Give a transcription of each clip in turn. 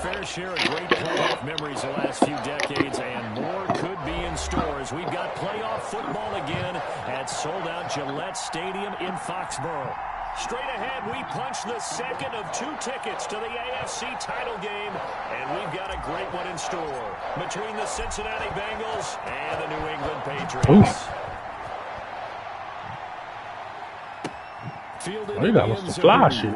fair share of great playoff memories the last few decades, and more could be in store as we've got playoff football again at sold-out Gillette Stadium in Foxborough. Straight ahead, we punch the second of 2 tickets to the AFC title game, and we've got a great one in store between the Cincinnati Bengals and the New England Patriots. Oh, that was the fly shit.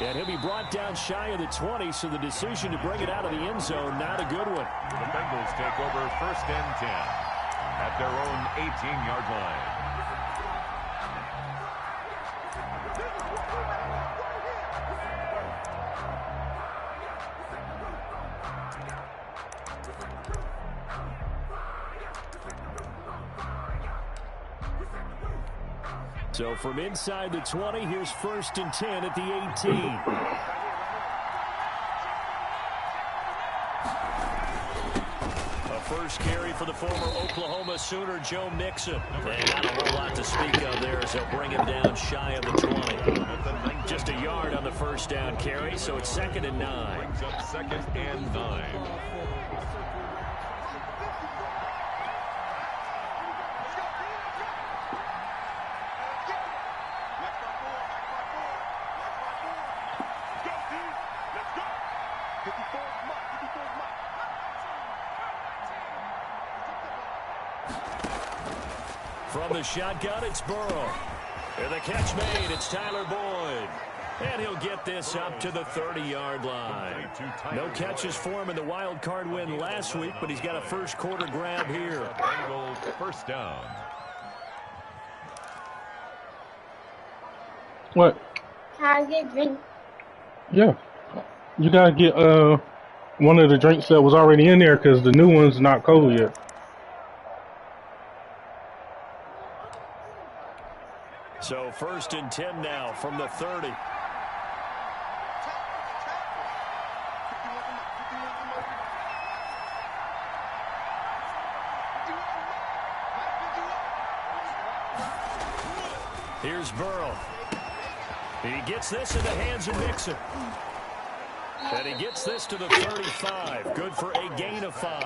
And he'll be brought down shy of the 20, so the decision to bring it out of the end zone, not a good one. The Bengals take over 1st and 10 at their own 18-yard line. So from inside the 20, here's 1st and 10 at the 18. A first carry for the former Oklahoma Sooner, Joe Mixon. And not a whole lot to speak of there as they'll bring him down shy of the 20. Just a yard on the first down carry, so it's 2nd and 9. Brings up 2nd and 9. From the shotgun, it's Burrow. And the catch made, it's Tyler Boyd. And he'll get this up to the 30-yard line. No catches for him in the wild card win last week, but he's got a first quarter grab here. Bengals first down. What? Can I get a drink? Yeah. You gotta get one of the drinks that was already in there because the new one's not cold yet. So 1st and 10 now from the 30. Here's Burrow. He gets this in the hands of Mixon. And he gets this to the 35. Good for a gain of 5.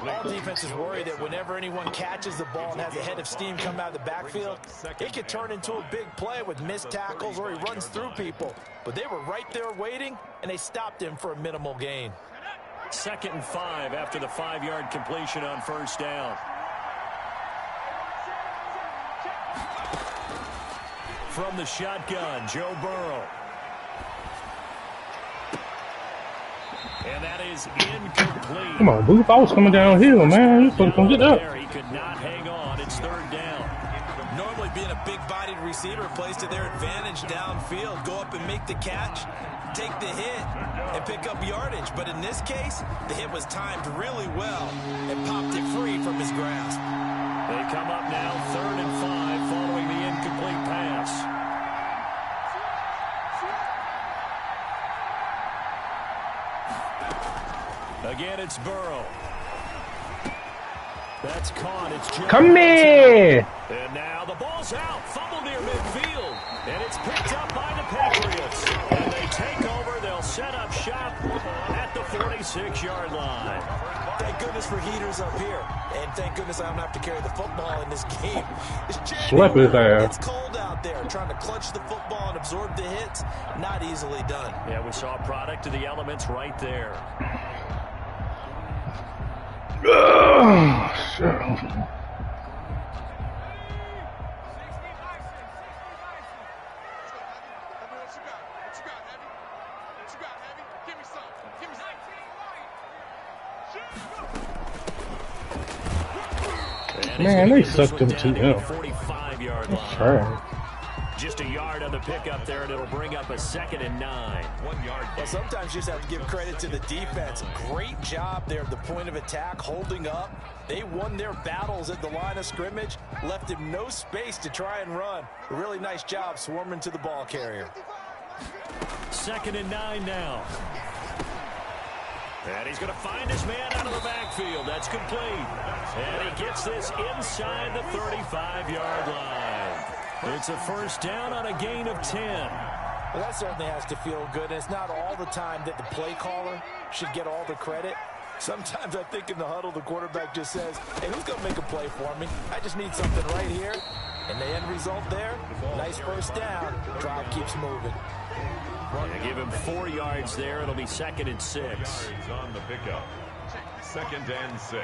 All defenses worry that whenever anyone catches the ball and has a head of steam come out of the backfield, it could turn into a big play with missed tackles or he runs through people. But they were right there waiting, and they stopped him for a minimal gain. 2nd and 5 after the 5-yard completion on first down. From the shotgun, Joe Burrow. And that is incomplete. Come on, Booth. I was coming downhill, man. You supposed to get up. He could not hang on. It's 3rd down. Normally being a big-bodied receiver plays to their advantage downfield. Go up and make the catch, take the hit, and pick up yardage. But in this case, the hit was timed really well and popped it free from his grasp. They come up now 3rd and 5 following the incomplete pass. Again, it's Burrow. That's caught. It's Joe. Come here. And now the ball's out. Fumble near midfield. And it's picked up by the Patriots. And they take over. They'll set up shop at the 46-yard line. Thank goodness for heaters up here. And thank goodness I don't have to carry the football in this game. Slap his ass. It's cold out there. Trying to clutch the football and absorb the hits, not easily done. Yeah, we saw a product of the elements right there. Oh, shit. Man, they sucked him too. 45-yard line. Sure. Just a yard on the pickup there, and it'll bring up a 2nd and 9. 1 yard. Well, sometimes you just have to give credit to the defense. Great job there at the point of attack, holding up. They won their battles at the line of scrimmage, left him no space to try and run. A really nice job swarming to the ball carrier. 2nd and 9 now. And he's going to find his man out of the backfield. That's complete. And he gets this inside the 35-yard line. It's a first down on a gain of 10. Well, that certainly has to feel good. And it's not all the time that the play caller should get all the credit. Sometimes I think in the huddle, the quarterback just says, hey, who's going to make a play for me? I just need something right here. And the end result there, nice first down. Drive keeps moving. They give him 4 yards there. It'll be 2nd and 6. Yards on the pickup. 2nd and 6.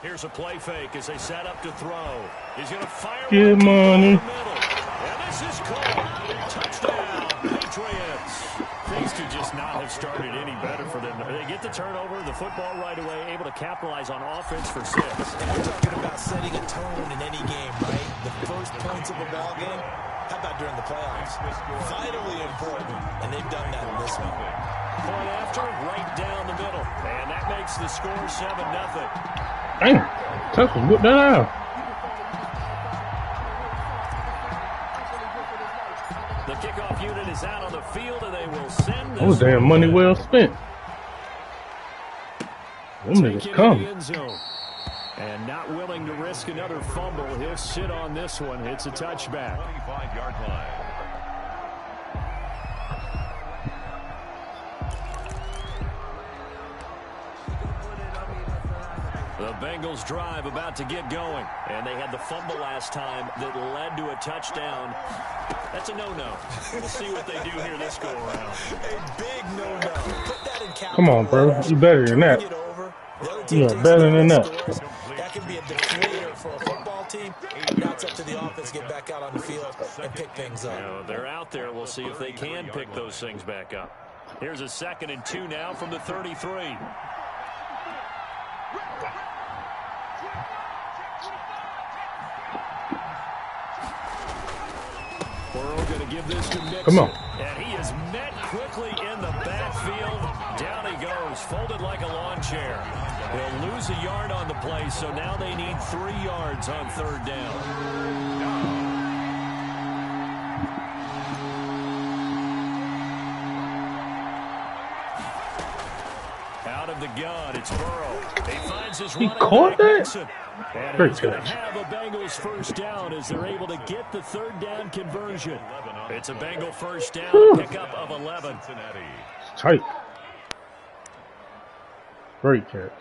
Here's a play fake as they set up to throw. He's going to fire. Get money. And this is called touchdown, Patriots. Things could just not have started any better for them. They get the turnover, the football right away, able to capitalize on offense for 6. And we're talking about setting a tone in any game, right? The first points of a ball game. How about during the playoffs? Vitally important, and they've done that in this one. Point after, right down the middle. And that makes the score 7-0. Damn, Tucker, whip that out. The kickoff unit is out on the field, and they will send this. That was damn money well spent. Them niggas come. And not willing to risk another fumble. He'll sit on this one. It's a touchback. 25-yard line. The Bengals drive about to get going. And they had the fumble last time that led to a touchdown. That's a no-no. We'll see what they do here this go-around. A big no-no. Put that in capital. Come on, bro. You better than that. You are better than that. That can be a deflator for a football team. Now it's up to the offense to get back out on the field and pick things up. You know, they're out there. We'll see if they can pick those things back up. Here's a 2nd and 2 now from the 33. Burrow going to give this to Mixon. Come on. And he is met quickly in the backfield. Down he goes, folded like a lawn chair. They'll lose a yard on the play, so now they need 3 yards on 3rd down. Out of the gun, it's Burrow. He finds his running caught back, that? Mixon. And Great he's going to catch. have a Bengals first down as they're able to get the 3rd down conversion. It's a Bengal first down, a pickup of 11. It's tight. Great catch.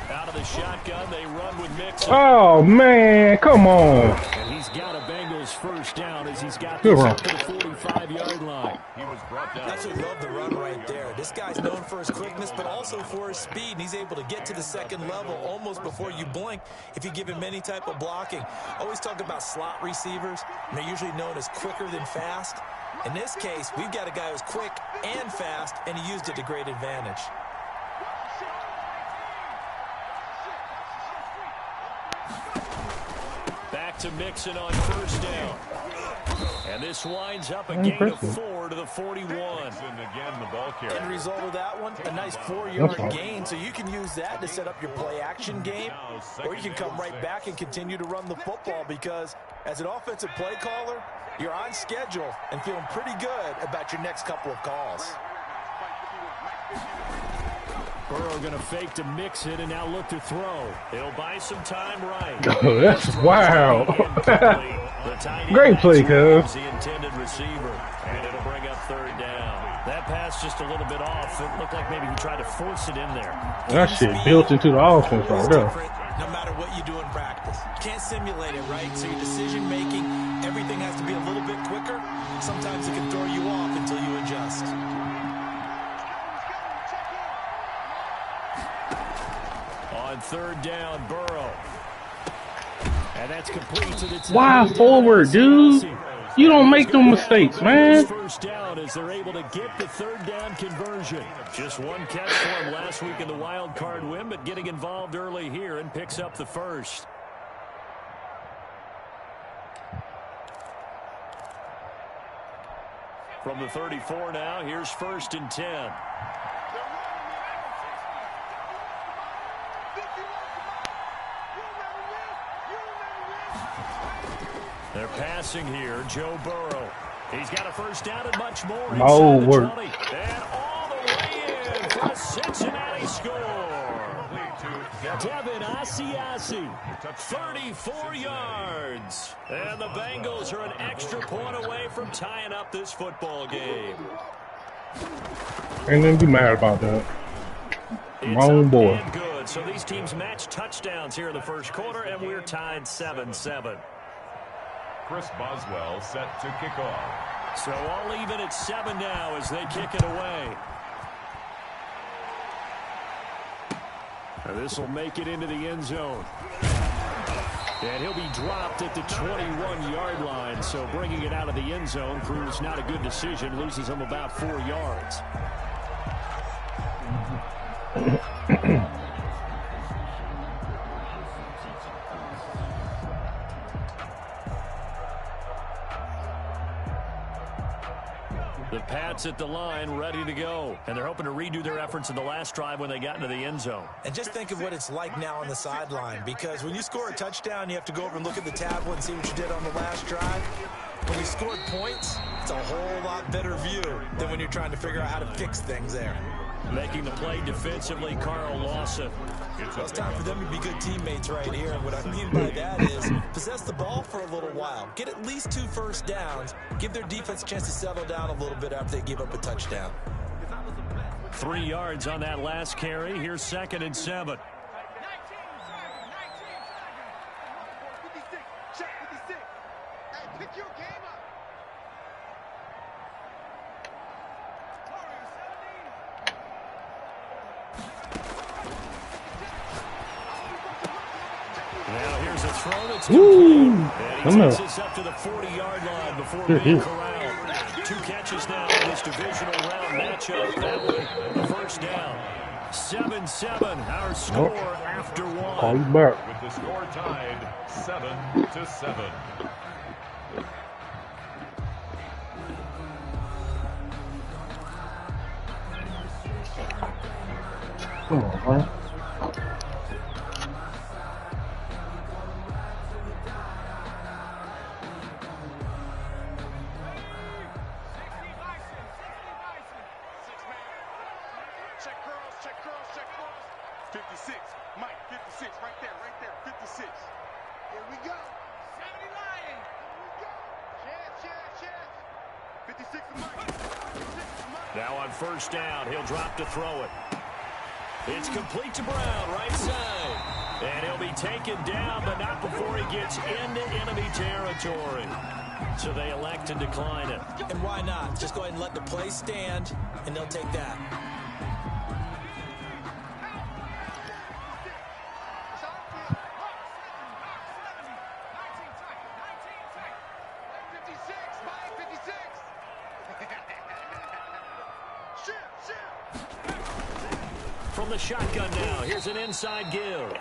Out of the shotgun, they run with Mixon. Oh, man. Come on. And he's got a Bengals first down as he's got Good this run. up to the 45-yard line. He was brought down. That's what love the run right there. This guy's known for his quickness, but also for his speed. And he's able to get to the 2nd level almost before you blink if you give him any type of blocking. Always talk about slot receivers, and they're usually known as quicker than fast. In this case, we've got a guy who's quick and fast, and he used it to great advantage. Back to Mixon on first down. And this winds up a gain of 4 to the 41. And again, the ball carrier. End result of that one, a nice 4-yard gain, so you can use that to set up your play-action game, or you can come right back and continue to run the football because as an offensive play caller, you're on schedule and feeling pretty good about your next couple of calls. Burrow going to fake to Mixon and now look to throw. He'll buy some time right. Oh, that's wow. Great play, cuz. The intended receiver, and it'll bring up 3rd down. That pass just a little bit off. It looked like maybe he tried to force it in there. That shit built into the offense right there. No matter what you do in practice. Can't simulate it, right? So your decision making, everything has to be a little bit quicker. Sometimes it can throw you off until you adjust. On 3rd down, Burrow. And that's complete to the Why forward, dude? You don't make them mistakes, man. First down as they're able to get the 3rd down conversion. Just one catch for him last week in the wild card win, but getting involved early here and picks up the first. From the 34 now, here's 1st and 10. They're passing here. Joe Burrow. He's got a first down and much more. No inside work. the 20. And all the way in for a Cincinnati score. Devin Asiasi, 34 yards. And the Bengals are an extra point away from tying up this football game. Ain't gonna be mad about that. My own boy. And good. So these teams match touchdowns here in the first quarter, and we're tied 7-7. Chris Boswell set to kick off. So all even at 7 now as they kick it away. And this will make it into the end zone. And he'll be dropped at the 21-yard line. So bringing it out of the end zone proves not a good decision. Loses him about 4 yards. The Pats at the line, ready to go. And they're hoping to redo their efforts in the last drive when they got into the end zone. And just think of what it's like now on the sideline, because when you score a touchdown, you have to go over and look at the tablet and see what you did on the last drive. When you scored points, it's a whole lot better view than when you're trying to figure out how to fix things there. Making the play defensively, Carl Lawson. Well, it's time for them to be good teammates right here. And what I mean by that is possess the ball for a little while. Get at least 2 first downs. Give their defense a chance to settle down a little bit after they give up a touchdown. 3 yards on that last carry. Here's 2nd and 7. Now here's a throw that's complete. And he takes us up to the 40-yard line before being corralled. 2 catches now in this divisional round matchup. That one, the first down. 7-7, our score after 1. Call you back. With the score tied 7-7. Come on, man. Check cross. 56, Mike, 56, right there, 56. Here we go. 70 Lion. Here we go. Chance. 56 Mike. Now on first down, he'll drop to throw it. It's complete to Brown, right side. And he'll be taken down, but not before he gets into enemy territory. So they elect to decline it. And why not? Just go ahead and let the play stand, and they'll take that. From the shotgun now, here's an inside give.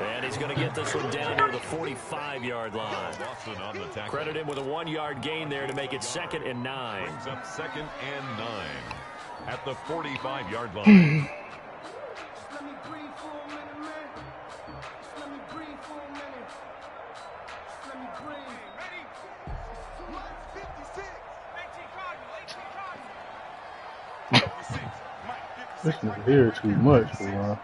And he's going to get this one down to the 45-yard line. Credit him with a 1-yard gain there to make it 2nd and 9. Brings up 2nd and 9 at the 45-yard line. This nigga here is too much for one.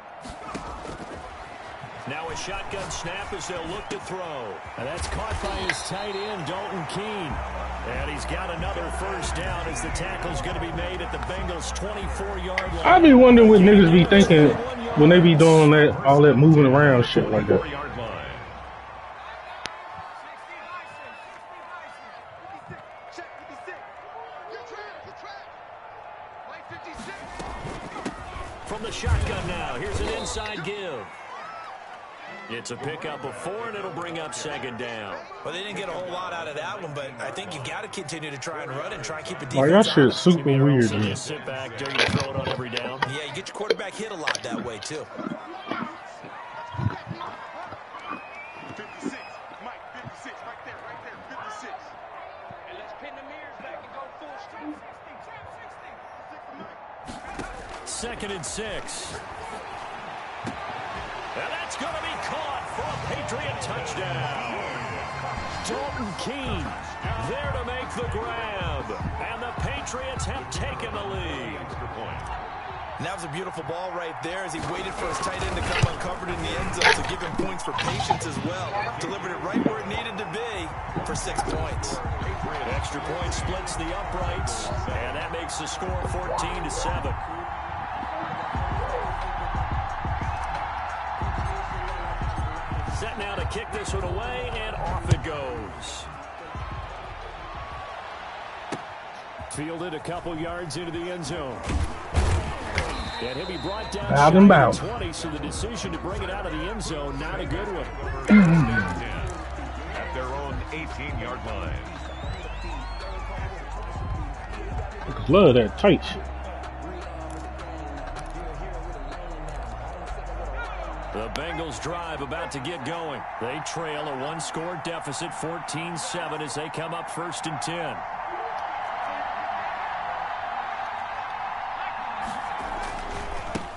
Now a shotgun snap as they'll look to throw. And that's caught by his tight end, Dalton Keene. And he's got another first down as the tackle's going to be made at the Bengals' 24-yard line. I be wondering what niggas be thinking when they be doing that, all that moving around shit like that. From the shotgun now, here's an inside give. It's a pickup of 4, and it'll bring up 2nd down. Well, they didn't get a whole lot out of that one, but I think you've got to continue to try and run and try and keep a defense. Like, that shit's super weird, man. Just sit back, dare you to throw it on every down. Yeah, you get your quarterback hit a lot that way, too. 56, Mike, 56, right there, 56. And let's pin the mirrors back and go full strength. 2nd and 6. And that's That's going to be caught for a Patriot touchdown. Dalton Keene there to make the grab. And the Patriots have taken the lead. And that was a beautiful ball right there as he waited for his tight end to come uncovered in the end zone to give him points for patience as well. Delivered it right where it needed to be for 6 points. Extra point splits the uprights, and that makes the score 14-7. Set now to kick this one away, and off it goes. Fielded a couple yards into the end zone. And he'll be brought down out and about. 20, so the decision to bring it out of the end zone, not a good one. At their own 18-yard line. Love that tight shit. The Bengals drive about to get going. They trail a one-score deficit, 14-7, as they come up 1st and 10.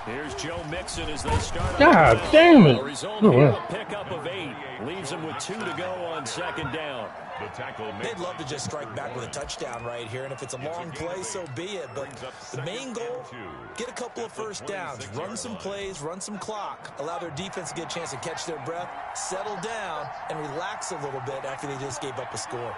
Here's Joe Mixon as they start. God damn it. The result here, a pickup of 8. Leaves them with 2 to go on 2nd down. The tackle They'd love to just strike back with a touchdown right here, and if it's a long play, so be it. But the main goal, get a couple of first downs, run some plays, run some clock, allow their defense to get a chance to catch their breath, settle down, and relax a little bit after they just gave up a score.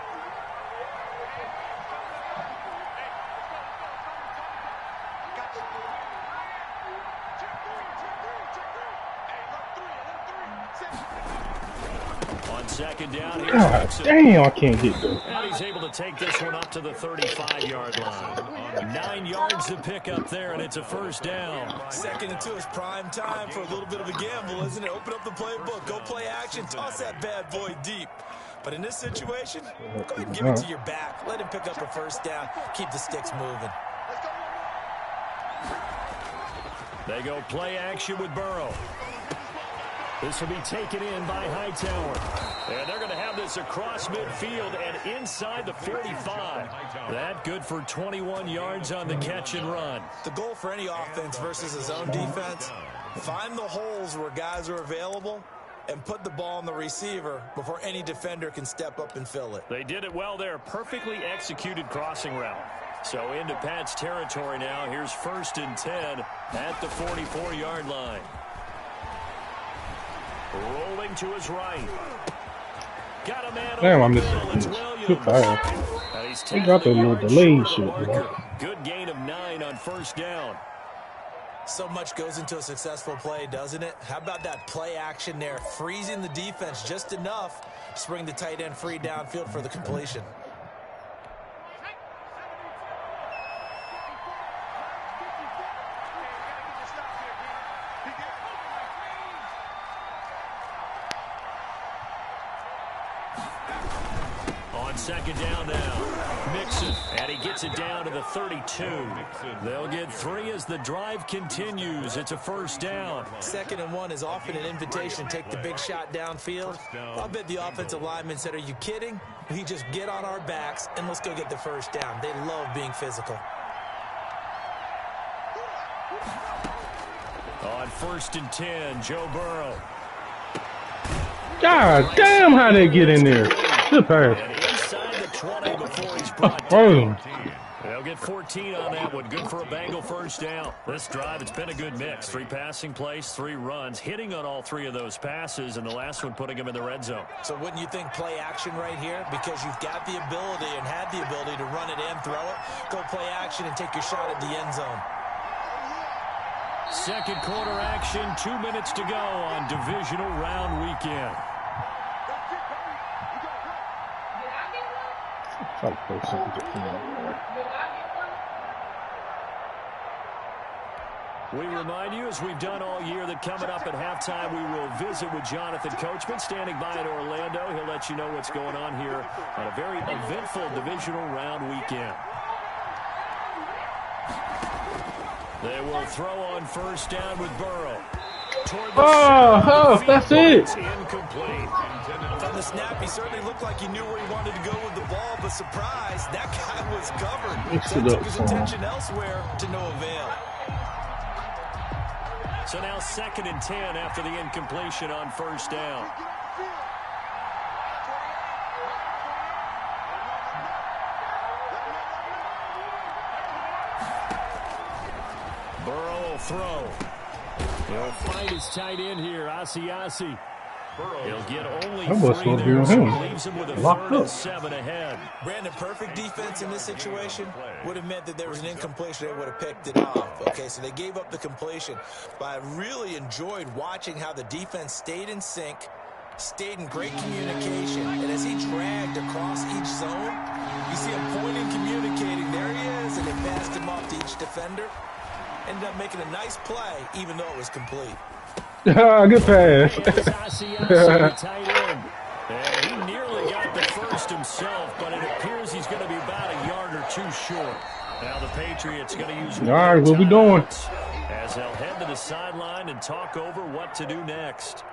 On 2nd down, here's God Mixon. damn, I can't get there. And he's able to take this one up to the 35-yard line. 9 yards to pick up there, and it's a 1st down. 2nd and 2 is prime time for a little bit of a gamble, isn't it? Open up the playbook, go play action, toss that bad boy deep. But in this situation, go ahead and give it to your back. Let him pick up a 1st down, keep the sticks moving. They go play action with Burrow. This will be taken in by Hightower. And they're going to have this across midfield and inside the 45. That good for 21 yards on the catch and run. The goal for any offense versus a zone defense, find the holes where guys are available and put the ball on the receiver before any defender can step up and fill it. They did it well there. Perfectly executed crossing route. So into Pat's territory now. Here's 1st and 10 at the 44-yard line. Rolling to his right. Got a man. Damn, I missed it. Good fire. They got that little delayed shit, bro. Good gain of 9 on 1st down. So much goes into a successful play, doesn't it? How about that play action there? Freezing the defense just enough to bring the tight end free downfield for the completion. On 2nd down now, Mixon, and he gets it down to the 32. They'll get 3 as the drive continues. It's a 1st down. 2nd and 1 is often an invitation to take the big shot downfield. I'll bet the offensive lineman said, are you kidding? We just get on our backs and let's go get the 1st down. They love being physical. On 1st and 10, Joe Burrow. God damn, how they get in there. Good pass. And inside the 20 before he's brought down. They'll get 14 on that one. Good for a Bengal 1st down. This drive, it's been a good mix. 3 passing plays, 3 runs, hitting on all 3 of those passes, and the last one putting him in the red zone. So wouldn't you think play action right here? Because you've got the ability and had the ability to run it and throw it. Go play action and take your shot at the end zone. 2nd quarter action, 2 minutes to go on divisional round weekend. We remind you, as we've done all year, that coming up at halftime, we will visit with Jonathan Coachman, standing by in Orlando. He'll let you know what's going on here on a very eventful divisional round weekend. They will throw on 1st down with Burrow. That's it. Incomplete. From the snap, he certainly looked like he knew where he wanted to go with the ball, but surprise, that guy was covered. So he took his attention elsewhere to no avail. So now 2nd and 10 after the incompletion on first down. Burrow will throw. He'll find his tight end here, Asiasi. He'll get only 3 there, so leaves him with a 3rd and 7 ahead. Brandon, perfect defense in this situation would have meant that there was an incompletion. They would have picked it off. Okay, so they gave up the completion. But I really enjoyed watching how the defense stayed in sync, stayed in great communication. And as he dragged across each zone, you see him pointing, communicating. There he is, and they passed him off to each defender. Ended up making a nice play, even though it was complete. Good pass. Tight end. And he nearly got the first himself, but it appears he's going to be about a yard or 2 short. Now the Patriots going to use all right, what we doing? As they'll head to the sideline and talk over what to do next.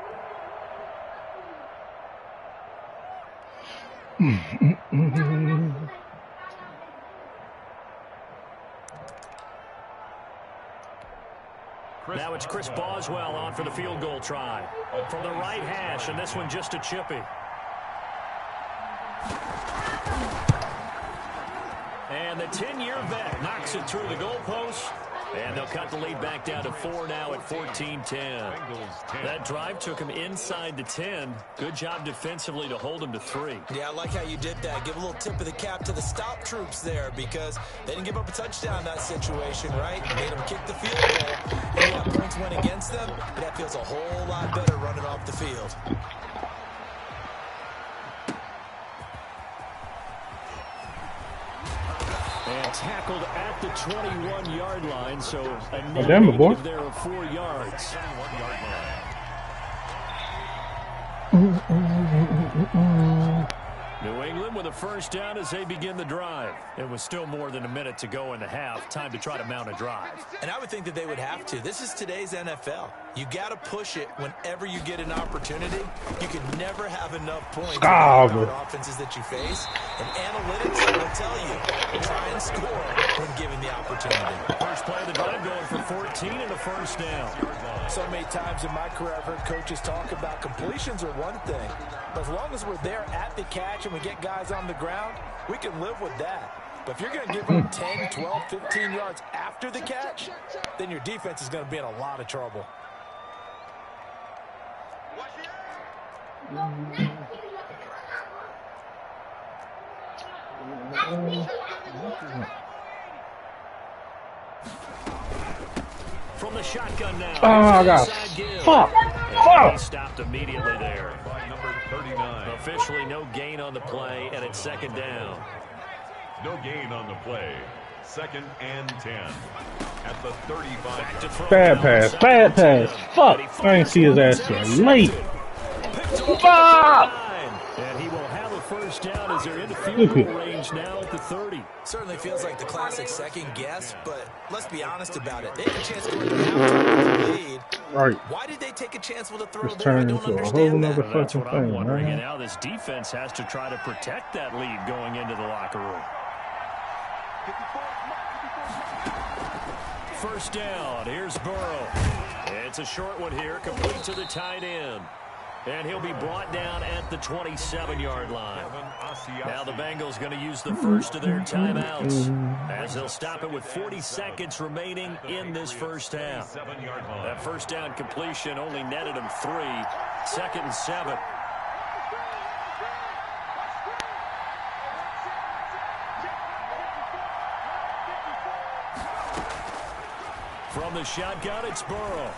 Now it's Chris Boswell on for the field goal try. From the right hash, and this one just a chippy. And the 10-year vet knocks it through the goalpost. And they'll cut the lead back down to 4 now at 14-10. That drive took him inside the 10. Good job defensively to hold him to 3. Yeah, I like how you did that. Give a little tip of the cap to the stop troops there because they didn't give up a touchdown in that situation, right? Made them kick the field goal. And what points went against them, that feels a whole lot better running off the field. And tackled at the 21-yard line, so a negative there of 4 yards. New England with a first down as they begin the drive. It was still more than a minute to go in the half. Time to try to mount a drive. And I would think that they would have to. This is today's NFL. You got to push it whenever you get an opportunity. You can never have enough points with the offenses that you face. And analytics will tell you, try and score when given the opportunity. First play of the drive going for 14 and a first down. So many times in my career I've heard coaches talk about completions are one thing. But as long as we're there at the catch and we get guys on the ground, we can live with that. But if you're going to give up 10, 12, 15 yards after the catch, then your defense is going to be in a lot of trouble. From the shotgun now. Oh, God. Fuck. He stopped immediately there. By number 39. Officially no gain on the play, and it's 2nd down. No gain on the play. 2nd and 10. At the 35. Bad pass. Fuck. I didn't see his ass till late. Fuck. And he will have a first down as they're in the field goal range now at the 30. Certainly feels like the classic second guess, but let's be honest about it. They had a chance to go into the lead. Right. Why did they take a chance with a throw It's there? I turned don't into a whole understand nother that. That's what I'm thing, wondering. man. And now this defense has to try to protect that lead going into the locker room. First down. Here's Burrow. It's a short one here, complete to the tight end. And he'll be brought down at the 27-yard line. Now the Bengals going to use the first of their timeouts as they'll stop it with 40 seconds remaining in this first half. That first down completion only netted him 3. 2nd and 7. From the shotgun, it's Burrow.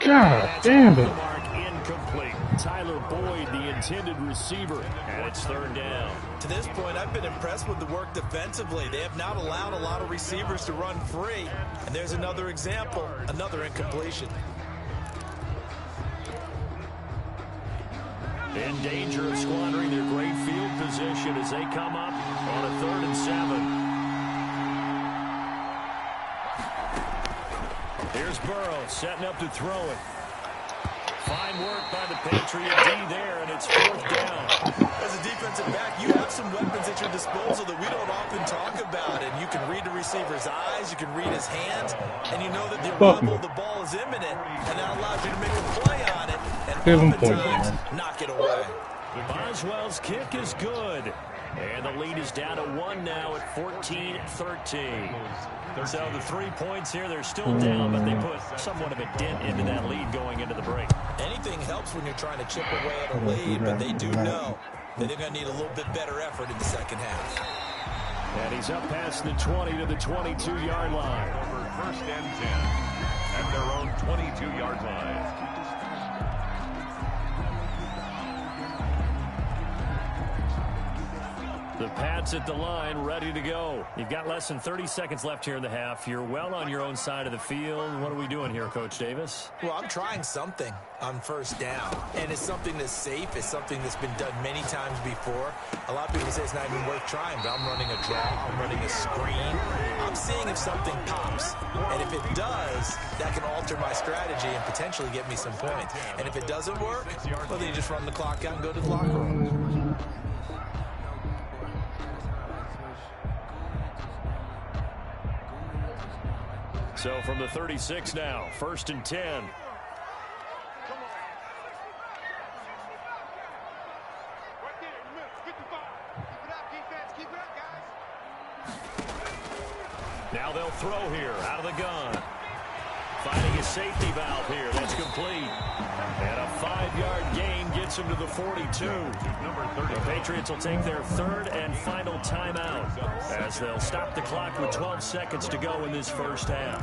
God damn it. Mark incomplete. Tyler Boyd, the intended receiver, and it's 3rd down. To this point, I've been impressed with the work defensively. They have not allowed a lot of receivers to run free. And there's another example, another incompletion. In danger of squandering their great field position as they come up on a 3rd and 7. Here's Burrow setting up to throw it. Fine work by the Patriot D there, and it's 4th down. As a defensive back, you have some weapons at your disposal that we don't often talk about. And you can read the receiver's eyes, you can read his hands, and you know that the arrival of the ball is imminent, and that allows you to make a play on it, and oftentimes knock it away. Boswell's kick is good. And the lead is down to 1 now at 14-13. So the 3 points here, they're still down, but they put somewhat of a dent into that lead going into the break. Anything helps when you're trying to chip away at a lead, but they do know that they're going to need a little bit better effort in the second half. And he's up past the 20 to the 22-yard line. Over 1st and 10 at their own 22-yard line. The Pats at the line, ready to go. You've got less than 30 seconds left here in the half. You're well on your own side of the field. What are we doing here, Coach Davis? Well, I'm trying something on 1st down, and it's something that's safe. It's something that's been done many times before. A lot of people say it's not even worth trying, but I'm running a draw. I'm running a screen. I'm seeing if something pops, and if it does, that can alter my strategy and potentially get me some points. And if it doesn't work, well, then you just run the clock out and go to the locker room. So from the 36 now, 1st and 10. Now they'll throw here out of the gun. Finding his safety valve here. That's complete. And a 5-yard gain gets him to the 42. The Patriots will take their 3rd and final timeout as they'll stop the clock with 12 seconds to go in this first half.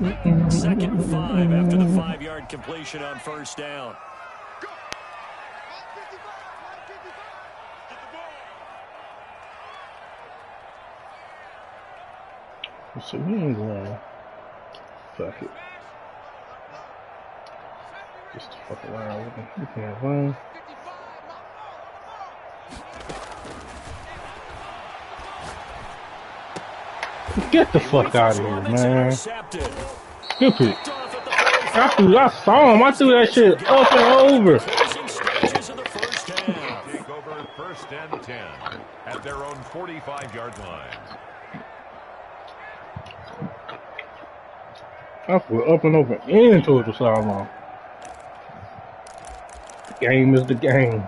2nd and 5 after the 5-yard completion on 1st down. So we ain't going. Fuck it. Just fuck around with him. You can't run. Get the fuck out of here, man. Good pick. I saw him. I threw that shit up and over. Take over 1st and 10 at their own 45-yard line. I flew up and over into the sideline. The game is the game.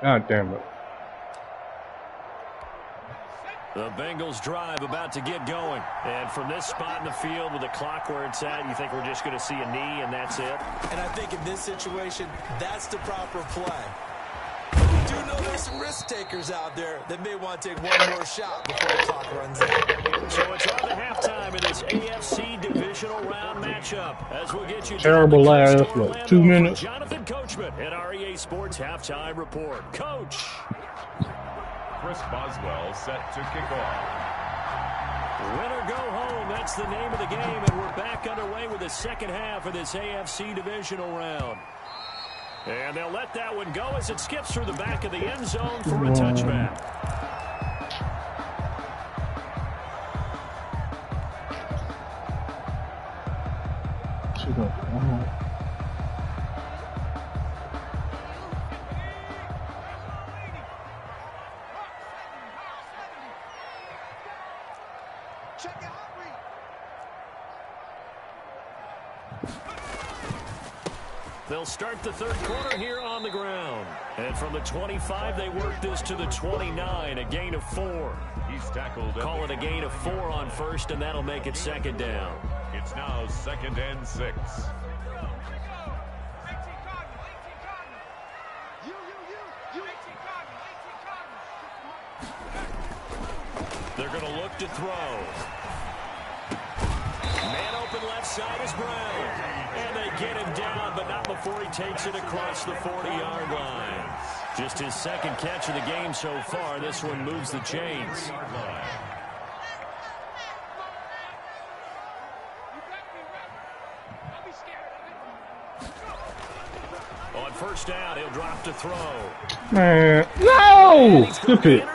God damn it. The Bengals drive about to get going. And from this spot in the field with the clock where it's at, you think we're just going to see a knee and that's it? And I think in this situation, that's the proper play. But we do know there's some risk takers out there that may want to take one more shot before the clock runs out. So it's on to halftime in this AFC divisional round matchup. As we'll get you terrible last, what, 2 minutes? Jonathan Coachman at REA Sports Halftime Report. Coach. Chris Boswell set to kick off. Win or go home, that's the name of the game, and we're back underway with the second half of this AFC divisional round. And they'll let that one go as it skips through the back of the end zone for a touchback. They'll start the third quarter here on the ground. And from the 25, they work this to the 29, a gain of 4. He's tackled. Call it a gain of 4 on first, and that'll make it 2nd down. It's now 2nd and 6. They're going to look to throw. Man open left side is Brown. And they get him down, but not before he takes it across the 40-yard line. Just his 2nd catch of the game so far. This one moves the chains. On 1st down, he'll drop to throw. Man, no! Good pick.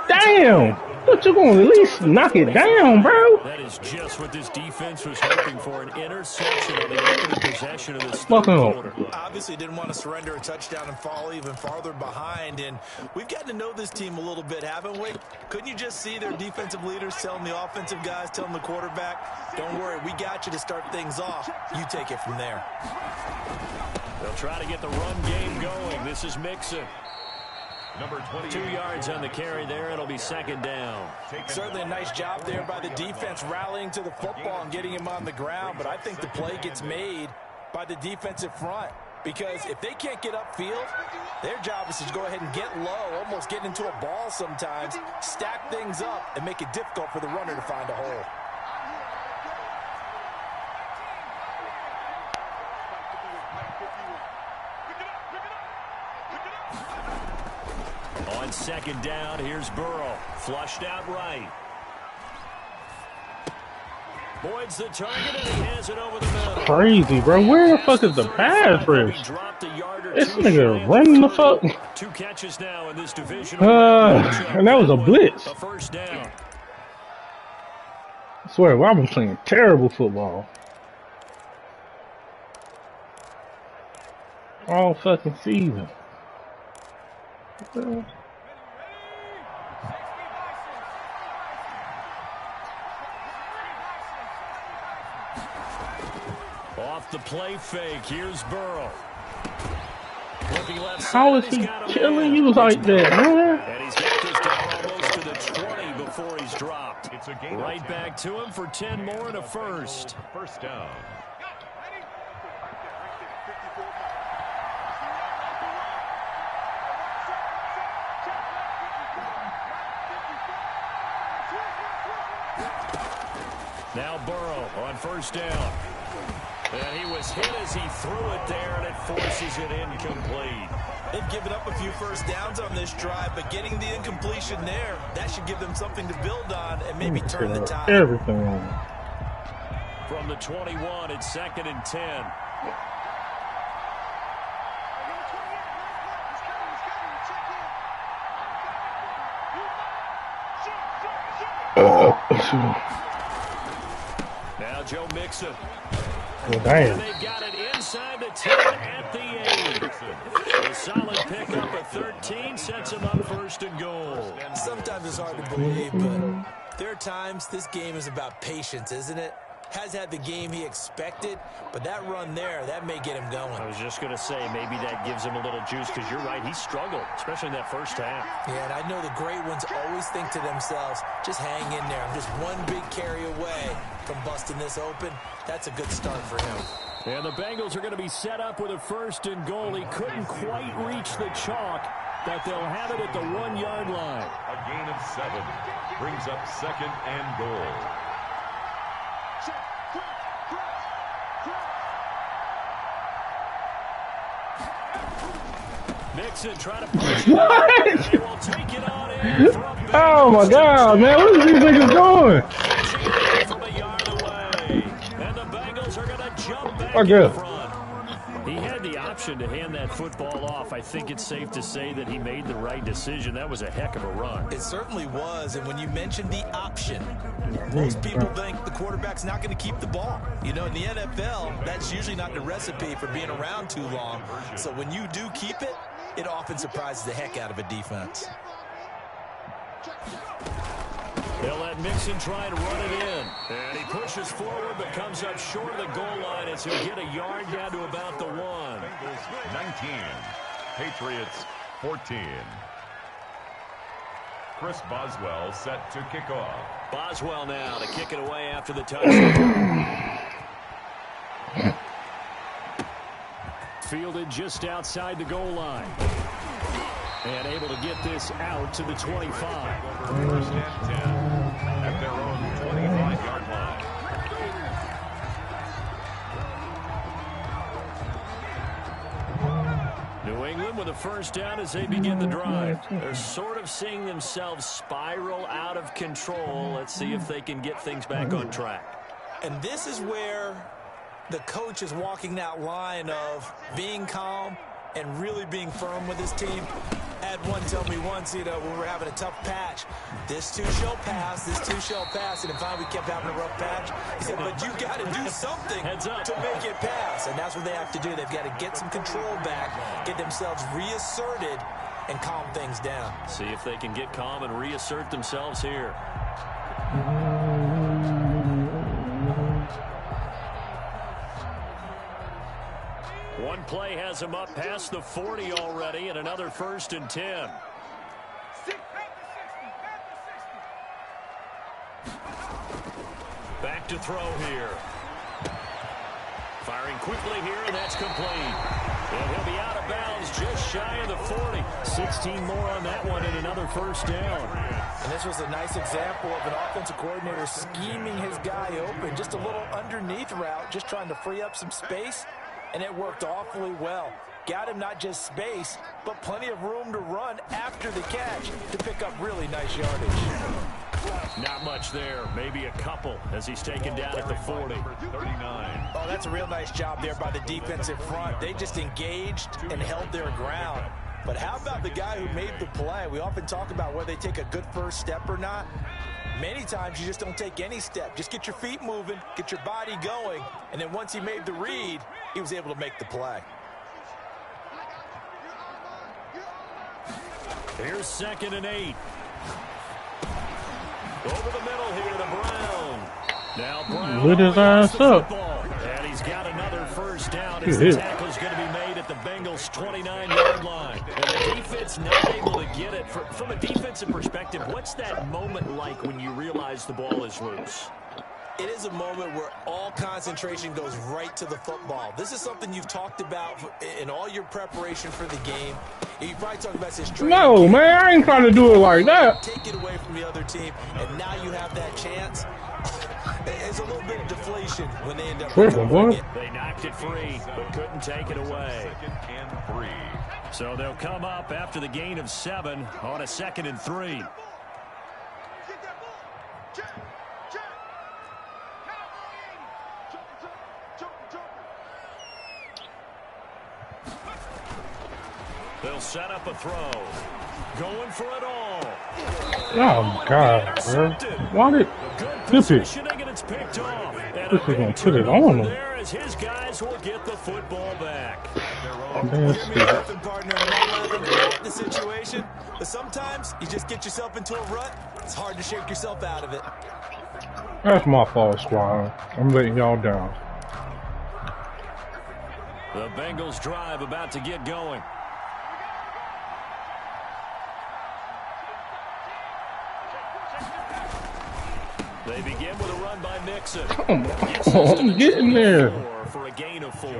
Damn! But you're going to at least knock it down, bro. That is just what this defense was hoping for, an interception on the opening possession of this Fuck third him. quarter. Obviously didn't want to surrender a touchdown and fall even farther behind, and we've gotten to know this team a little bit, haven't we? Couldn't you just see their defensive leaders telling the offensive guys, telling the quarterback, don't worry, we got you to start things off. You take it from there. They'll try to get the run game going. This is Mixon. Number 20. 2 yards on the carry there. It'll be second down. Certainly a nice job there by the defense rallying to the football and getting him on the ground, but I think the play gets made by the defensive front because if they can't get upfield, their job is to go ahead and get low, almost get into a ball sometimes, stack things up, and make it difficult for the runner to find a hole. On second down, here's Burrow. Flushed out right. Boyd's the target, and he has it over the middle. Crazy, bro. Where the fuck is the pass rush? This nigga running the fuck. 2 catches now in this division. And that was a blitz. A first down. I swear, I've been playing terrible football. All fucking season. Off the play fake, here's Burrow. Looking left side, How is he killing you like that, man? and he's got this down almost to the 20 before he's dropped. It's a gain Right back to him for 10 more and a first. First down. Now Burrow on first down. And he was hit as he threw it there, and it forces it incomplete. They've given up a few first downs on this drive, but getting the incompletion there, that should give them something to build on and maybe turn the tide. Everything on it. From the 21, it's second and 10. Now Joe Mixon. Well, damn. And they've got it inside the 10 at the 8. A solid pickup at 13 sets him up first and goal. Sometimes it's hard to believe, but there are times this game is about patience, isn't it? Has had the game he expected, but that run there, that may get him going. I was just going to say, maybe that gives him a little juice, because you're right, he struggled, especially in that first half. Yeah, and I know the great ones always think to themselves, just hang in there. I'm just one big carry away from busting this open. That's a good start for him. And the Bengals are going to be set up with a first and goal. He couldn't quite reach the chalk, but they'll have it at the 1-yard line. A gain of 7 brings up second and goal. Mixon trying to push What? it. They will take it on in from Oh my god, man. What is these niggas doing? from a yard away. And the Bengals are going to jump back Okay. in front. He had the option to hand that football off. I think it's safe to say that he made the right decision. That was a heck of a run. It certainly was, and when you mentioned the option, most people think the quarterback's not going to keep the ball. You know, in the NFL, that's usually not the recipe for being around too long. So when you do keep it, it often surprises the heck out of a defense. They'll let Mixon try and run it in. And he pushes forward but comes up short of the goal line as he'll get a yard down to about the 1. Bengals 19, Patriots 14. Chris Boswell set to kick off. Boswell now to kick it away after the touchdown. Fielded just outside the goal line. And able to get this out to the 25. First and 10 at their own 25-yard line. New England with a first down as they begin the drive. They're sort of seeing themselves spiral out of control. Let's see if they can get things back on track. And this is where the coach is walking that line of being calm and really being firm with his team. I had one tell me once, when we were having a tough patch, this too shall pass, this too shall pass, and finally we kept having a rough patch. He said, but you got to do something to make it pass, and that's what they have to do. They've got to get some control back, get themselves reasserted, and calm things down. See if they can get calm and reassert themselves here. One play has him up past the 40 already, and another 1st and 10. Back to throw here. Firing quickly here, and that's complete. And he'll be out of bounds just shy of the 40. 16 more on that one, and another 1st down. And this was a nice example of an offensive coordinator scheming his guy open. Just a little underneath route, just trying to free up some space. And it worked awfully well. Got him not just space, but plenty of room to run after the catch to pick up really nice yardage. Not much there. Maybe a couple as he's taken down at the 40. 39. Oh, that's a real nice job there by the defensive front. They just engaged and held their ground. But how about the guy who made the play? We often talk about whether they take a good first step or not. Many times you just don't take any step. Just get your feet moving, get your body going, and then once he made the read, he was able to make the play. Here's 2nd and 8. Over the middle here to Brown. Now Brown lit his ass up. And he's got another 1st down as the tackle's going to be made at the Bengals' 29-yard line. And the defense not able to get it. From a defensive perspective, what's that moment like when you realize the ball is loose? It is a moment where all concentration goes right to the football. This is something you've talked about in all your preparation for the game. You probably talked about this. No, man, I ain't trying to do it like that. Take it away from the other team, and now you have that chance. There's a little bit of deflation when they end up recovering it. They knocked it free, but couldn't take it away. 2nd and 3. So they'll come up after the gain of 7 on a 2nd and 3. They'll set up a throw. Going for it all. Oh, God, bro. Why did Positioning, and it's picked off. And this is going to put it on him? there as his guys will get the football back. Nothing, partner, not the situation. But sometimes you just get yourself into a rut. It's hard to shake yourself out of it. That's my fault, squad. I'm letting y'all down. The Bengals drive about to get going. They begin with a run by Mixon. Come on, I'm getting there. For a gain of 4.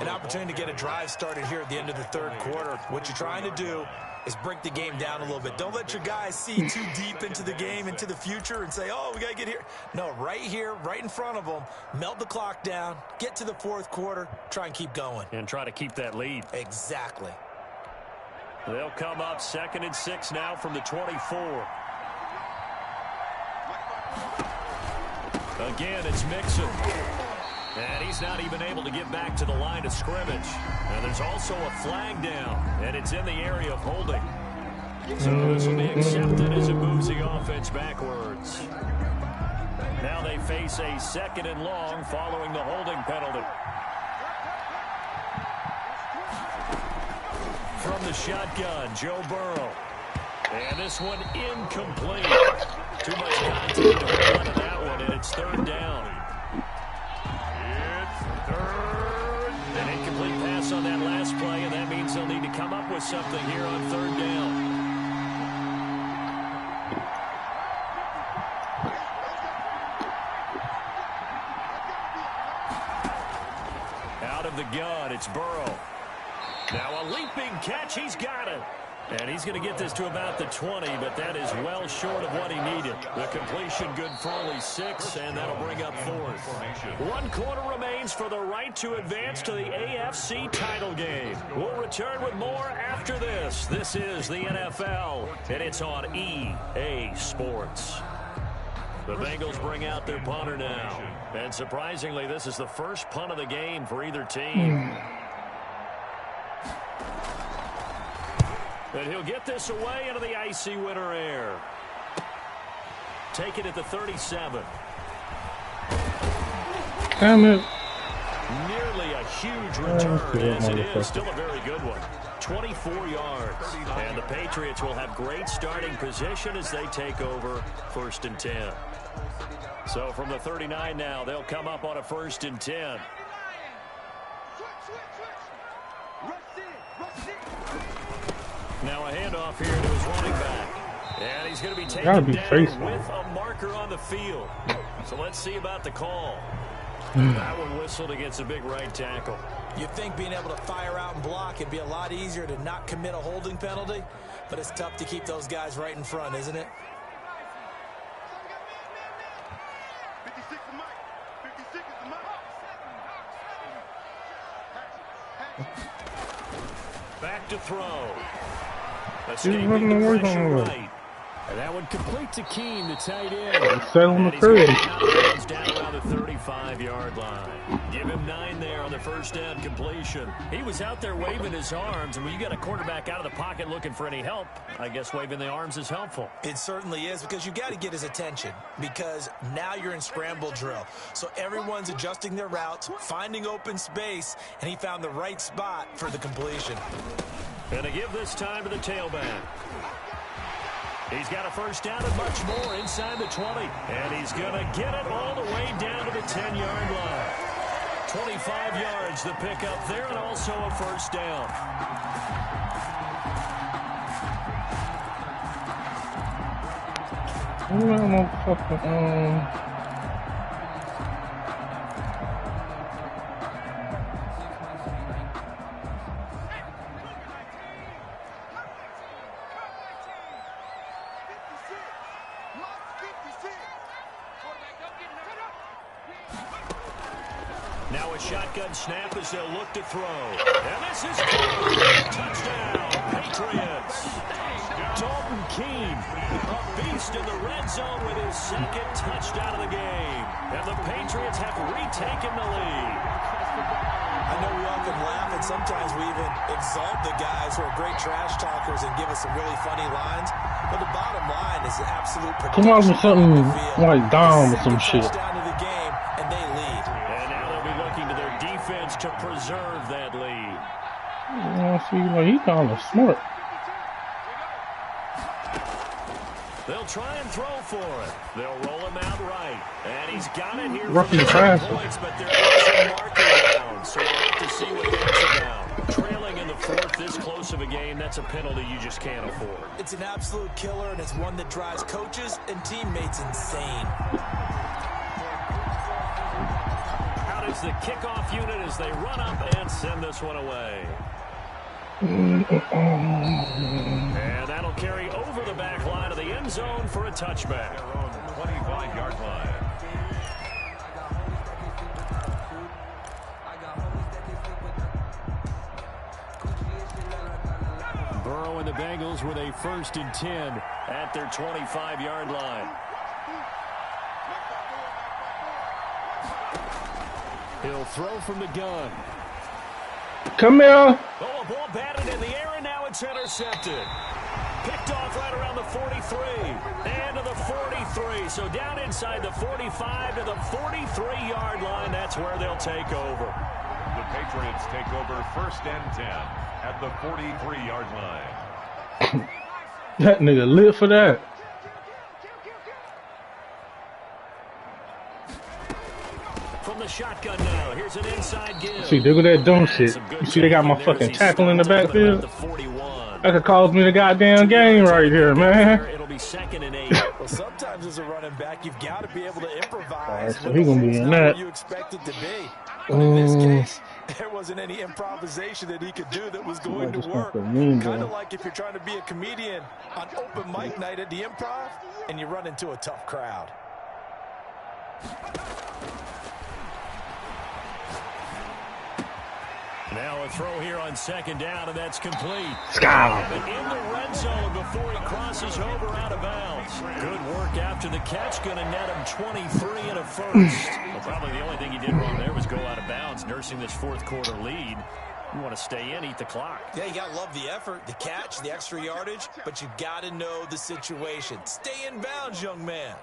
An opportunity to get a drive started here at the end of the 3rd quarter. What you're trying to do is break the game down a little bit. Don't let your guys see too deep into the game, into the future, and say, oh, we got to get here. No, right here, right in front of them, melt the clock down, get to the 4th quarter, try and keep going. And try to keep that lead. Exactly. They'll come up 2nd and 6 now from the 24. Again, it's Mixon. And he's not even able to get back to the line of scrimmage. And there's also a flag down, and it's in the area of holding. So this will be accepted as it moves the offense backwards. Now they face a 2nd and long following the holding penalty. From the shotgun, Joe Burrow. And this one incomplete. Too much contact to hold on to that one, and it's 3rd down. It's 3rd. An incomplete pass on that last play, and that means they'll need to come up with something here on 3rd down. Out of the gun, it's Burrow. Now a leaping catch, he's got it. And he's going to get this to about the 20, but that is well short of what he needed. The completion good for only 6, and that'll bring up 4th. 1 quarter remains for the right to advance to the AFC title game. We'll return with more after this. This is the NFL, and it's on EA Sports. The Bengals bring out their punter now. And surprisingly, this is the first punt of the game for either team. And he'll get this away into the icy winter air. Take it at the 37. Damn it. Nearly a huge return, as it is. Still a very good one. 24 yards. And the Patriots will have great starting position as they take over 1st and 10. So from the 39 now, they'll come up on a 1st and 10. Now a handoff here to his running back. And he's going to be taken down with a marker on the field. So let's see about the call. That one whistled against a big right tackle. You'd think being able to fire out and block it'd be a lot easier to not commit a holding penalty, but it's tough to keep those guys right in front, isn't it? Back to throw. Escaping the pressure right. And that one complete to Keene, the tight end. Set on the curve. Down around the 35-yard line. Give him 9 there on the first down completion. He was out there waving his arms, and when you got a quarterback out of the pocket looking for any help, I guess waving the arms is helpful. It certainly is, because you got to get his attention, because now you're in scramble drill. So everyone's adjusting their routes, finding open space, and he found the right spot for the completion. And to give this time to the tailback. He's got a first down and much more inside the 20. And he's going to get it all the way down to the 10-yard line. 25 yards the pickup there, and also a first down. Now a shotgun snap as they'll look to throw. And this is touchdown, Patriots. Dalton Keene, a beast in the red zone with his 2nd touchdown of the game. And the Patriots have retaken the lead. I know we often laugh, and sometimes we even exalt the guys who are great trash talkers and give us some really funny lines. But the bottom line is absolute production. Come on with something like Dom or some shit. Touchdown of the game, and they lead. And now they'll be looking to their defense to preserve that lead. See, like he kind of smart. They'll try and throw for it. They'll roll him out right. And he's got it here Roughing the points, but there is a marker down. So we'll have to see what that's about. Trailing in the 4th, this close of a game, that's a penalty you just can't afford. It's an absolute killer, and it's one that drives coaches and teammates insane. Out is the kickoff unit as they run up and send this one away. And that'll carry over the back line of the end zone for a touchback. 25-yard line. Burrow and the Bengals with a 1st and 10 at their 25-yard line. He'll throw from the gun. Come here. Oh, a ball batted in the air, and now it's intercepted. Picked off right around the 43 and to the 43. So down inside the 45 to the 43-yard line. That's where they'll take over. The Patriots take over 1st and 10 at the 43-yard line. That nigga lit for that. From the shotgun now, here's an inside give. See, look at that dumb shit. You see, they got my fucking tackle in the backfield. That could cause me the goddamn game right here, man. It'll be 2nd and 8. Well, sometimes as a running back, you've got to be able to improvise. All right, so he gonna be in that. You expect it to be. But in this case, there wasn't any improvisation that he could do that was going to work. Kind of like if you're trying to be a comedian on open mic night at the Improv and you run into a tough crowd. Now a throw here on 2nd down, and that's complete. Scout. In the red zone before he crosses over out of bounds. Good work after the catch. Going to net him 23 and a 1st. Well, probably the only thing he did wrong there was go out of bounds, nursing this 4th quarter lead. You want to stay in, eat the clock. Yeah, you got to love the effort, the catch, the extra yardage, but you got to know the situation. Stay in bounds, young man.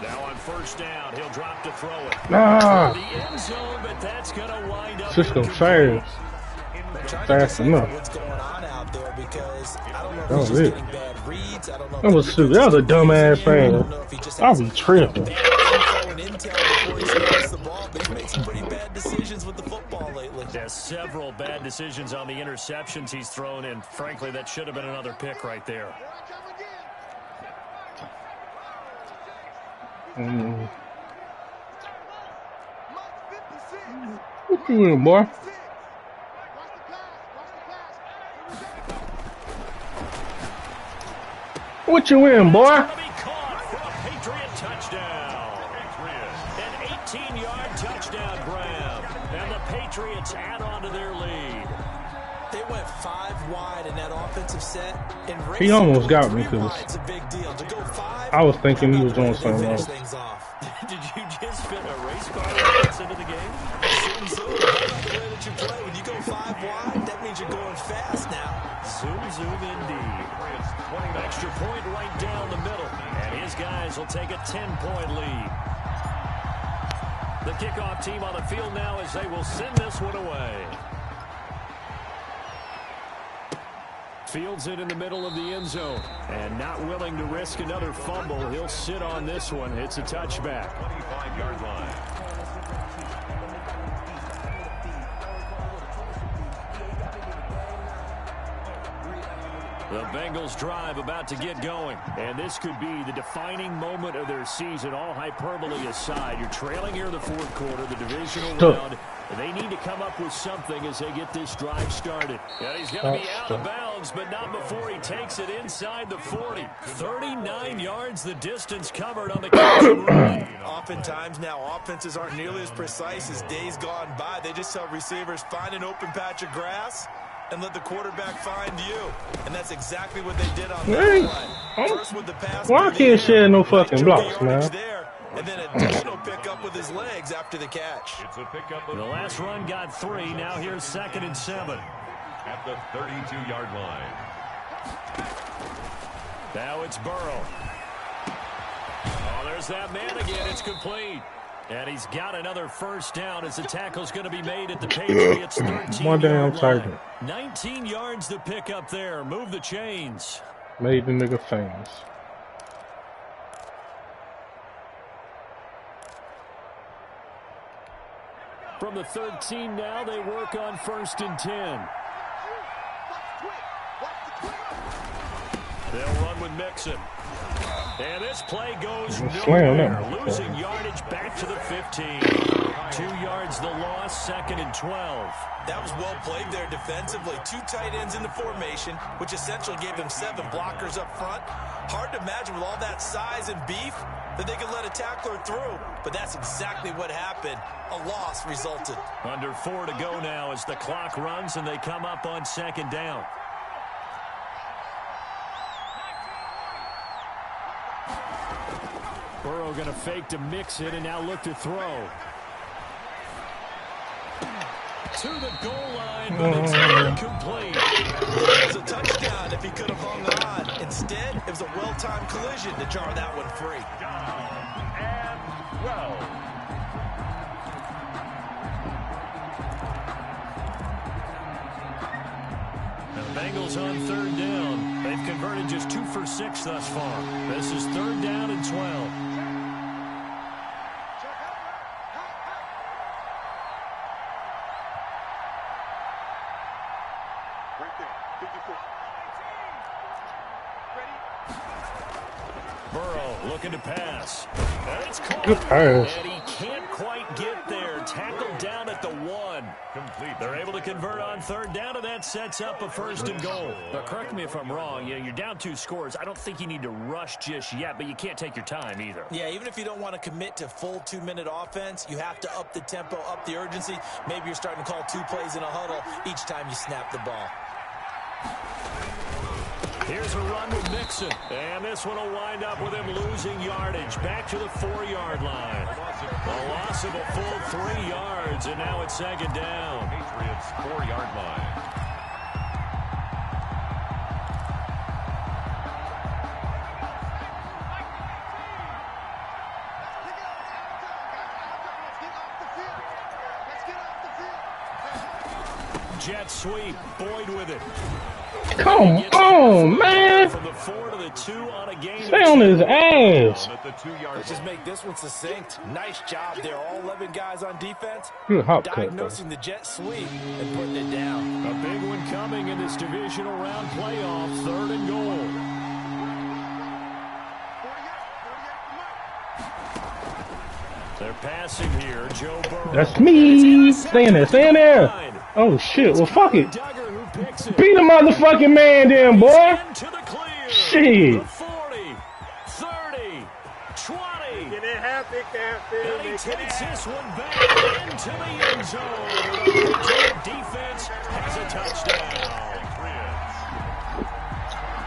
Now on first down, he'll drop to throw it. Nah. The end zone, but that's going to wind up. System fast. Fast enough. What's going on out there because I don't know if he's just getting bad reads. I don't know. That was stupid. That was a dumbass fan. I'll be tripping. Decisions with the football lately. There's several bad decisions on the interceptions he's thrown, and frankly, that should have been another pick right there. What you in, boy? What you in, boy? It's gonna be caught for a Patriot touchdown. An 18-yard touchdown grab, and the Patriots add on to their lead. They went 5 wide in that offensive set. And He almost got me because it's a big deal. To go 5, I was thinking he was doing something finish else. things off. Did you just fit a race car reference into the game? Zoom, zoom. I love the way that you play. When you go 5 wide, that means you're going fast now. Zoom, zoom indeed. Extra point right down the middle. And his guys will take a 10-point lead. The kickoff team on the field now as they will send this one away. Fields it in the middle of the end zone. And not willing to risk another fumble, he'll sit on this one. It's a touchback. 25-yard line. The Bengals drive about to get going. And this could be the defining moment of their season, all hyperbole aside. You're trailing here in the fourth quarter, the divisional round. They need to come up with something as they get this drive started. And he's going to be out of bounds, but not before he takes it inside the 40. 39 yards the distance covered on the catch and run. Oftentimes now, offenses aren't nearly as precise as days gone by. They just tell receivers, find an open patch of grass and let the quarterback find you. And that's exactly what they did on that play. First with the pass. Why I can't share no fucking blocks, man? There, and then additional pickup with his legs after the catch. It's a pickup of The last run got 3. Now here's 2nd and 7. at the 32-yard line. Now it's Burrow. Oh, there's that man again. It's complete. And he's got another first down as the tackle's going to be made at the Patriots' 13-yard line. 19 yards to pick up there. Move the chains. Made the nigga famous. From the 13 now, they work on 1st and 10. They'll run with Mixon. And this play goes nowhere. Losing yardage back to the 15. 2 yards the loss, 2nd and 12. That was well played there defensively. 2 tight ends in the formation, which essentially gave them 7 blockers up front. Hard to imagine with all that size and beef that they could let a tackler through. But that's exactly what happened. A loss resulted. Under 4 to go now as the clock runs and they come up on 2nd down. Burrow going to fake to mix it and now look to throw. To the goal line, but it's incomplete. It was a touchdown if he could have hung on. Instead, it was a well-timed collision to jar that one free. And well. The Bengals on 3rd down. They've converted just 2 for 6 thus far. This is 3rd down and 12. Burrow looking to pass. And it's caught. Good pass. And he can't quite get there. Tackled down at the 1. Complete. They're able to convert on 3rd down, and that sets up a 1st and goal. Now, correct me if I'm wrong. You're down 2 scores. I don't think you need to rush just yet, but you can't take your time either. Yeah, even if you don't want to commit to full 2-minute offense, you have to up the tempo, up the urgency. Maybe you're starting to call 2 plays in a huddle each time you snap the ball. Here's a run with Mixon. And this one will wind up with him losing yardage. Back to the 4-yard line. A loss of a full 3 yards, and now it's second down. Patriots 4-yard line. Jet sweep. Boyd with it. Come on, man. From the 4 to the 2 on a game. Stay on his ass. At the 2-yard Let's just make this one succinct. Nice job there. All 11 guys on defense. Good hop cut, though. Diagnosing the jet sweep and putting it down. A big one coming in this divisional round playoff. 3rd and goal. They're passing here. Joe Burrow. That's me. Stay in there. Stay in there. Oh, shit. Well, fuck it. Duggar who picks it. Beat the motherfucking man then, boy. Into the clear. Shit. The 40, 30, 20. Get it happy, Captain. And he takes this one back into the end zone. The Patriot defense has a touchdown.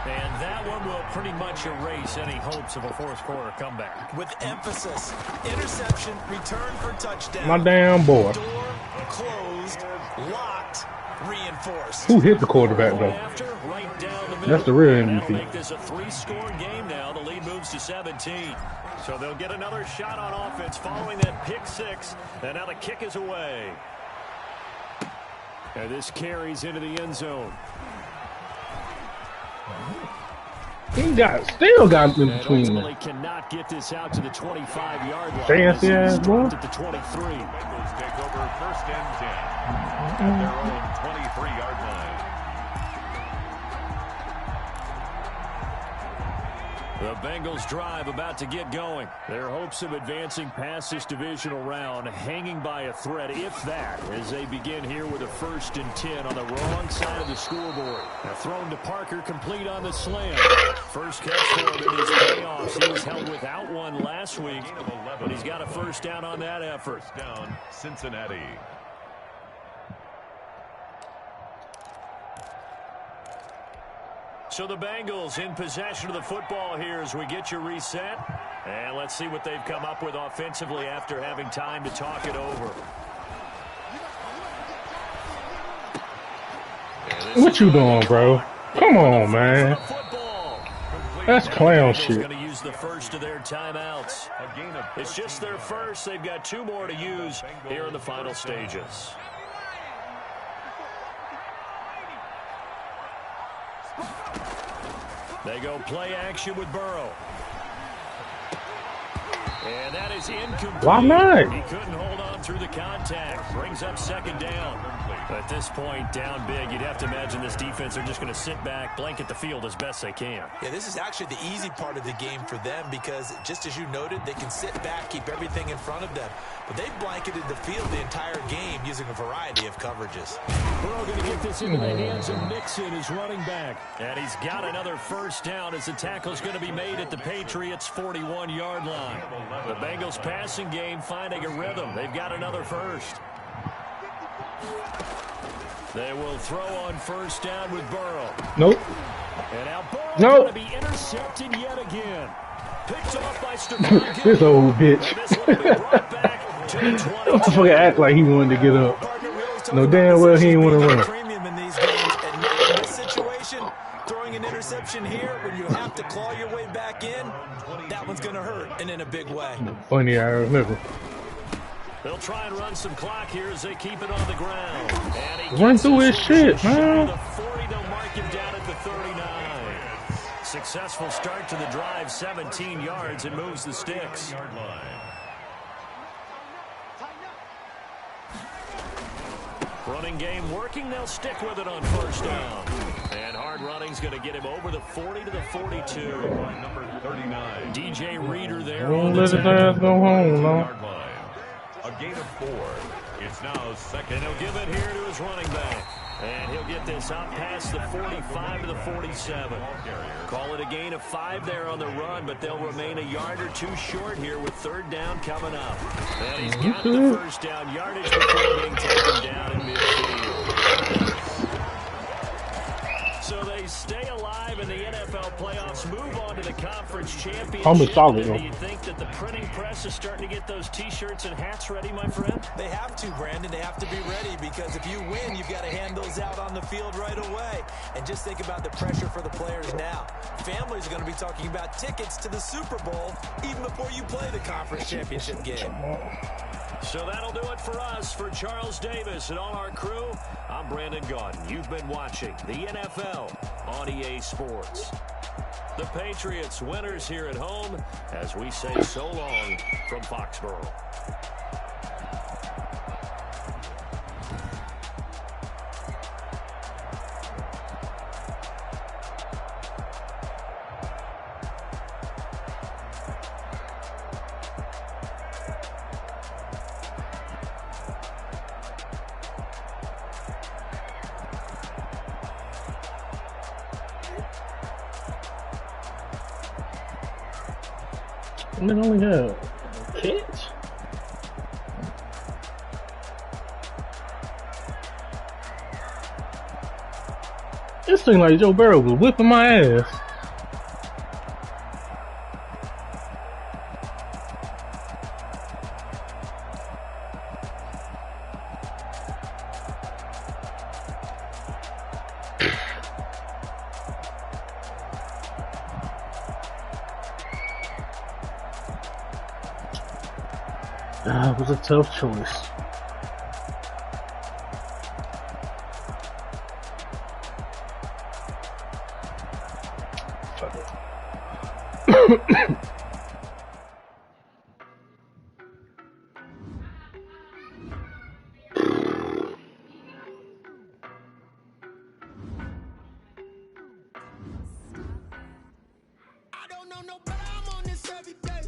And that one will pretty much erase any hopes of a fourth-quarter comeback. With emphasis, interception, return for touchdown. My damn boy. Door closed, locked, reinforced. Who hit the quarterback, though? After, right down the middle. That's the real That'll MVP. make this a 3-score game now. The lead moves to 17. So they'll get another shot on offense following that pick 6. And now the kick is away. And this carries into the end zone. He still got in And between ultimately them. cannot get this out to the 25-yard line. Fancy ass boy. At the 23. Bengals take over 1st and 10 at their own 23-yard line. The Bengals drive about to get going. Their hopes of advancing past this divisional round hanging by a thread, if that, as they begin here with a 1st and 10 on the wrong side of the scoreboard. Now thrown to Parker, complete on the slam. First catch for him in his playoffs. He was held without one last week, but he's got a 1st down on that effort. First down, Cincinnati. So the Bengals in possession of the football here as we get you reset. And let's see what they've come up with offensively after having time to talk it over. What you doing, bro? Come on, man. That's clown shit. Going to use the first of their timeouts. It's just their first. They've got 2 more to use here in the final stages. They go play action with Burrow. And that is incomplete. Why not? He couldn't hold on through the contact. Brings up 2nd down. At this point, down big, you'd have to imagine this defense are just going to sit back, blanket the field as best they can. Yeah, this is actually the easy part of the game for them because, just as you noted, they can sit back, keep everything in front of them. But they've blanketed the field the entire game using a variety of coverages. Burrow going to get this into the hands of Mixon, his running back. And he's got another 1st down as the tackle's going to be made at the Patriots' 41-yard line. The Bengals passing game finding a rhythm. They've got another 1st. They will throw on 1st down with Burrow. Nope. And now Burrow Nope. going to be intercepted yet again. Picked off by Stephon This old bitch. And this one will be brought back to the 20. Motherfucker act like he wanted to get up. No, damn well he ain't want to run. Premium in these games, and now in this situation, throwing an interception here when you have to claw your way back in, that one's going to hurt, and in a big way. Funny ass nigga. They'll try and run some clock here as they keep it on the ground. And he Run gets through this his one shit, to the man. 40, they'll mark him down at the 39. Successful start to the drive, 17 yards, and moves the sticks. Yard line. Running game working, they'll stick with it on 1st down. And hard running's going to get him over the 40 to the 42. Number 39. DJ Reader there. Won't on the let his tackle. ass go home, no. Yard line. A gain of 4. It's now 2nd. And he'll give it here to his running back. And he'll get this out past the 45 to the 47. Call it a gain of 5 there on the run, but they'll remain a yard or 2 short here with 3rd down coming up. And he's got the 1st down yardage before being taken down in midfield. So they stay alive in the NFL playoffs, move on to the conference championship. Almost solid, And though. do you think that the printing press is starting to get those T-shirts and hats ready, my friend? They have to, Brandon. They have to be ready because if you win, you've got to hand those out on the field right away. And just think about the pressure for the players now. Families are going to be talking about tickets to the Super Bowl even before you play the conference championship game. So that'll do it for us. For Charles Davis and all our crew, I'm Brandon Gaudin. You've been watching the NFL on EA Sports. The Patriots winners here at home as we say so long from Foxborough. They only got a catch? This thing like Joe Burrow was whipping my ass. It was a tough choice. I don't know nobody, I'm on this every day.